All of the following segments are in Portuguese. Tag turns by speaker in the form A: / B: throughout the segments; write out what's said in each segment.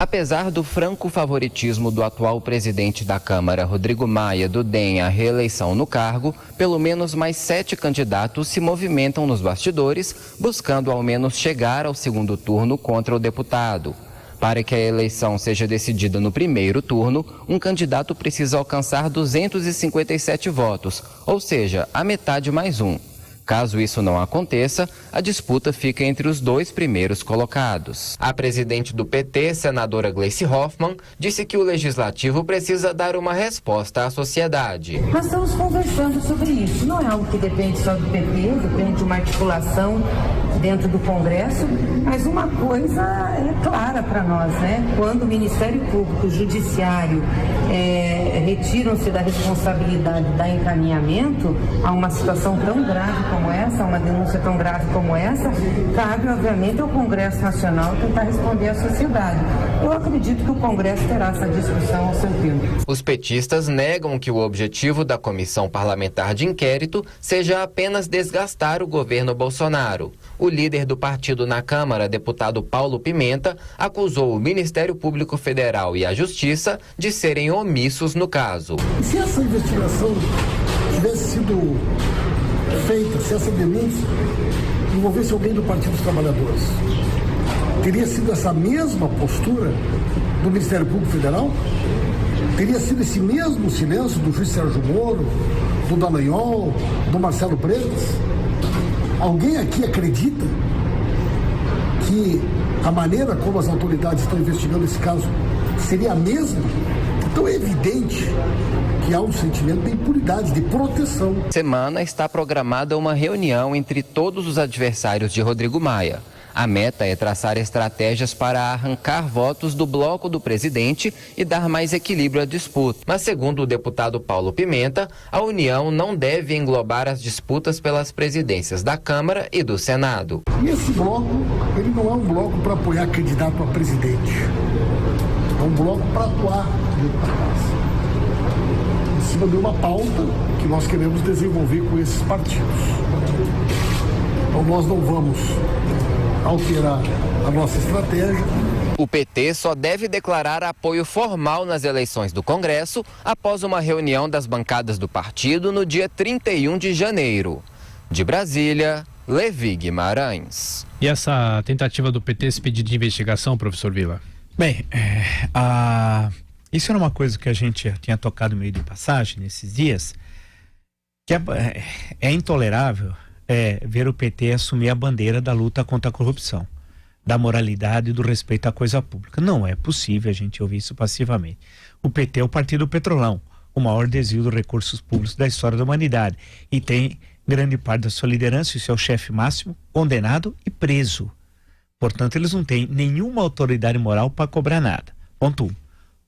A: Apesar do franco favoritismo do atual presidente da Câmara, Rodrigo Maia, do DEM, à reeleição no cargo, pelo menos mais 7 candidatos se movimentam nos bastidores, buscando ao menos chegar ao segundo turno contra o deputado. Para que a eleição seja decidida no primeiro turno, um candidato precisa alcançar 257 votos, ou seja, a metade mais um. Caso isso não aconteça, a disputa fica entre os 2 primeiros colocados. A presidente do PT, senadora Gleice Hoffmann, disse que o Legislativo precisa dar uma resposta à sociedade.
B: Nós estamos conversando sobre isso. Não é algo que depende só do PT, depende de uma articulação dentro do Congresso, mas uma coisa é clara para nós, né? Quando o Ministério Público, o Judiciário retiram-se da responsabilidade da encaminhamento a uma situação tão grave como essa, uma denúncia tão grave como essa, cabe, obviamente, ao Congresso Nacional tentar responder à sociedade. Eu acredito que o Congresso terá essa discussão ao seu tempo.
A: Os petistas negam que o objetivo da Comissão Parlamentar de Inquérito seja apenas desgastar o governo Bolsonaro. O líder do partido na Câmara, deputado Paulo Pimenta, acusou o Ministério Público Federal e a Justiça de serem omissos no caso.
C: Se essa investigação tivesse sido feita, se essa denúncia envolvesse alguém do Partido dos Trabalhadores, teria sido essa mesma postura do Ministério Público Federal? Teria sido esse mesmo silêncio do juiz Sérgio Moro, do Dallagnol, do Marcelo Bretas? Alguém aqui acredita que a maneira como as autoridades estão investigando esse caso seria a mesma? Então é evidente que há um sentimento de impunidade, de proteção.
A: Semana está programada uma reunião entre todos os adversários de Rodrigo Maia. A meta é traçar estratégias para arrancar votos do bloco do presidente e dar mais equilíbrio à disputa. Mas, segundo o deputado Paulo Pimenta, a União não deve englobar as disputas pelas presidências da Câmara e do Senado.
C: E esse bloco, ele não é um bloco para apoiar candidato a presidente. É um bloco para atuar dentro da casa, em cima de uma pauta que nós queremos desenvolver com esses partidos. Então nós não vamos alterar a nossa estratégia.
A: O PT só deve declarar apoio formal nas eleições do Congresso após uma reunião das bancadas do partido no dia 31 de janeiro. De Brasília, Levi Guimarães.
D: E essa tentativa do PT, esse pedido de investigação, professor Vila?
E: Bem, isso era uma coisa que a gente já tinha tocado meio de passagem nesses dias, que é intolerável ver o PT assumir a bandeira da luta contra a corrupção, da moralidade e do respeito à coisa pública. Não é possível a gente ouvir isso passivamente. O PT é o partido petrolão, o maior desvio dos recursos públicos da história da humanidade, e tem grande parte da sua liderança e seu chefe máximo condenado e preso. Portanto, eles não têm nenhuma autoridade moral para cobrar nada. Ponto 1.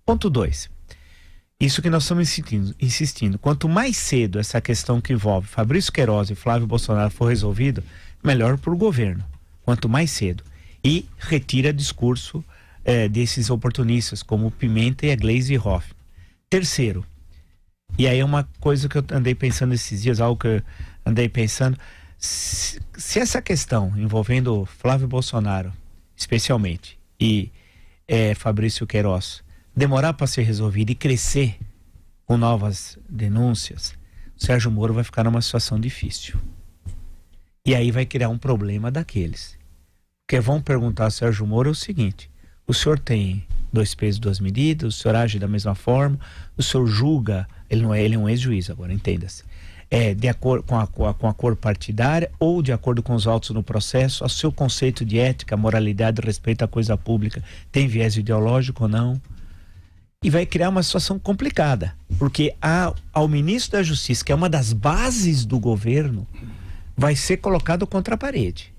E: Ponto 2. Isso que nós estamos insistindo. Quanto mais cedo essa questão que envolve Fabrício Queiroz e Flávio Bolsonaro for resolvido, melhor para o governo. Quanto mais cedo. E retira discurso desses oportunistas, como o Pimenta e a Gleice Hoffmann. Terceiro, e aí é uma coisa que eu andei pensando esses dias, algo que eu andei pensando, se essa questão envolvendo Flávio Bolsonaro, especialmente, e Fabrício Queiroz, demorar para ser resolvido e crescer com novas denúncias, o Sérgio Moro vai ficar numa situação difícil. E aí vai criar um problema daqueles. Porque vão perguntar ao Sérgio Moro o seguinte: o senhor tem 2 pesos, 2 medidas, o senhor age da mesma forma, o senhor julga, ele é um ex-juiz agora, entenda-se, de acordo com a cor partidária ou de acordo com os autos no processo, o seu conceito de ética, moralidade, respeito à coisa pública tem viés ideológico ou não? E vai criar uma situação complicada, porque ao ministro da Justiça, que é uma das bases do governo, vai ser colocado contra a parede.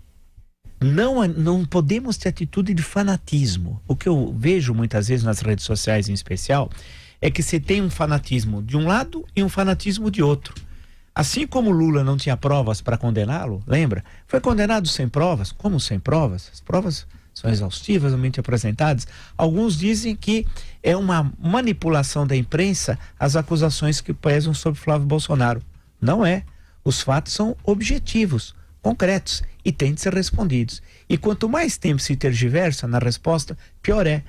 E: Não podemos ter atitude de fanatismo. O que eu vejo muitas vezes nas redes sociais em especial é que você tem um fanatismo de um lado e um fanatismo de outro. Assim como Lula não tinha provas para condená-lo, lembra? Foi condenado sem provas. Como sem provas? As provas são exaustivamente apresentadas. Alguns dizem que é uma manipulação da imprensa as acusações que pesam sobre Flávio Bolsonaro. Não é. Os fatos são objetivos, concretos e têm de ser respondidos. E quanto mais tempo se tergiversa na resposta, pior é.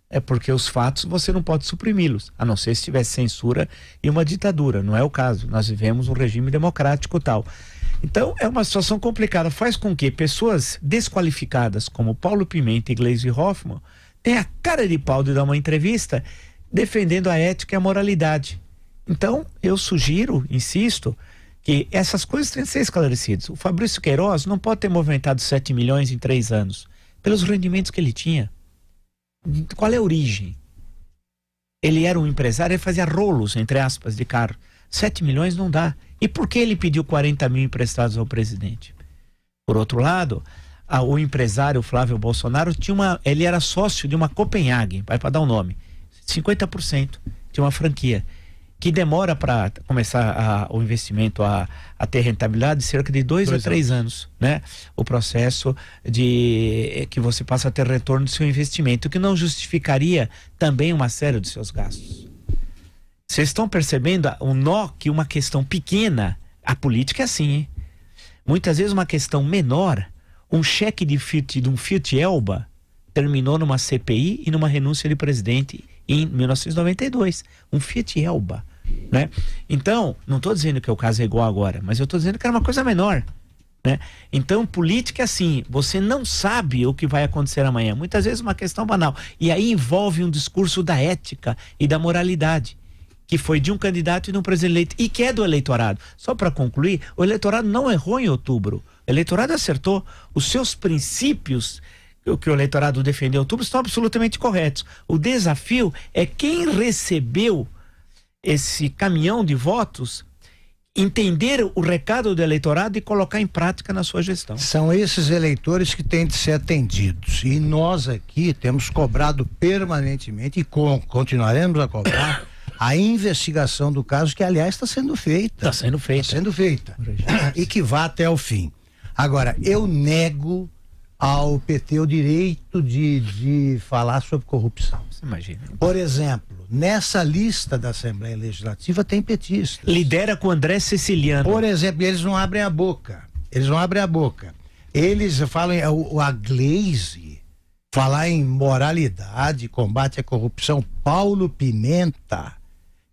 E: É porque os fatos você não pode suprimi-los, a não ser se tivesse censura e uma ditadura. Não é o caso. Nós vivemos um regime democrático tal. Então é uma situação complicada. Faz com que pessoas desqualificadas como Paulo Pimenta e Gleisi Hoffmann tenham a cara de pau de dar uma entrevista defendendo a ética e a moralidade. Então eu sugiro, insisto, que essas coisas têm que ser esclarecidas. O Fabrício Queiroz não pode ter movimentado 7 milhões em 3 anos pelos rendimentos que ele tinha. Qual é a origem? Ele era um empresário, ele fazia rolos, entre aspas, de carro. 7 milhões não dá. E por que ele pediu 40 mil emprestados ao presidente? Por outro lado, o empresário Flávio Bolsonaro ele era sócio de uma Copenhagen, vai para dar um nome, 50% de uma franquia, que demora para começar o investimento a ter rentabilidade de cerca de 2 a 3 anos, né? O processo de que você passa a ter retorno do seu investimento, o que não justificaria também uma série dos seus gastos. Vocês estão percebendo o nó que uma questão pequena, a política é assim, hein? Muitas vezes uma questão menor, um cheque de um Fiat Elba terminou numa CPI e numa renúncia de presidente em 1992, um Fiat Elba, né? Então, não estou dizendo que o caso é igual agora, mas eu estou dizendo que era uma coisa menor, né? Então, política é assim, você não sabe o que vai acontecer amanhã, muitas vezes uma questão banal, e aí envolve um discurso da ética e da moralidade, que foi de um candidato e de um presidente eleito, e que é do eleitorado. Só para concluir, o eleitorado não errou em outubro, o eleitorado acertou, os seus princípios que o eleitorado defendeu em outubro estão absolutamente corretos. O desafio é quem recebeu esse caminhão de votos entender o recado do eleitorado e colocar em prática na sua gestão.
F: São esses eleitores que têm de ser atendidos, e nós aqui temos cobrado permanentemente e continuaremos a cobrar a investigação do caso, que aliás está sendo feita.
E: Está sendo feita.
F: E que vá até o fim. Agora, eu nego ao PT o direito de falar sobre corrupção.
E: Você imagina.
F: Por exemplo, nessa lista da Assembleia Legislativa tem petistas.
E: Lidera com André Siciliano.
F: Por exemplo, eles não abrem a boca. Eles falam, a Gleisi, falar em moralidade, combate à corrupção, Paulo Pimenta.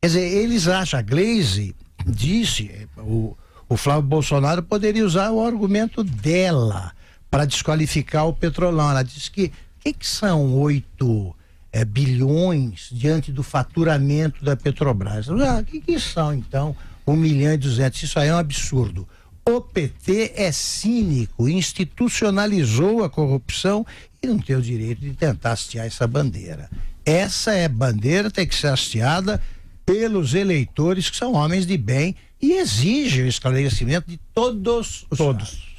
F: Quer dizer, eles acham, a Gleisi disse, o Flávio Bolsonaro poderia usar o argumento dela para desqualificar o Petrolão. Ela disse que são 8 bilhões diante do faturamento da Petrobras. O que são, então, 1.200.000? Isso aí é um absurdo. O PT é cínico, institucionalizou a corrupção e não tem o direito de tentar hastear essa bandeira. Essa bandeira tem que ser hasteada pelos eleitores, que são homens de bem, e exige o esclarecimento de todos os casos.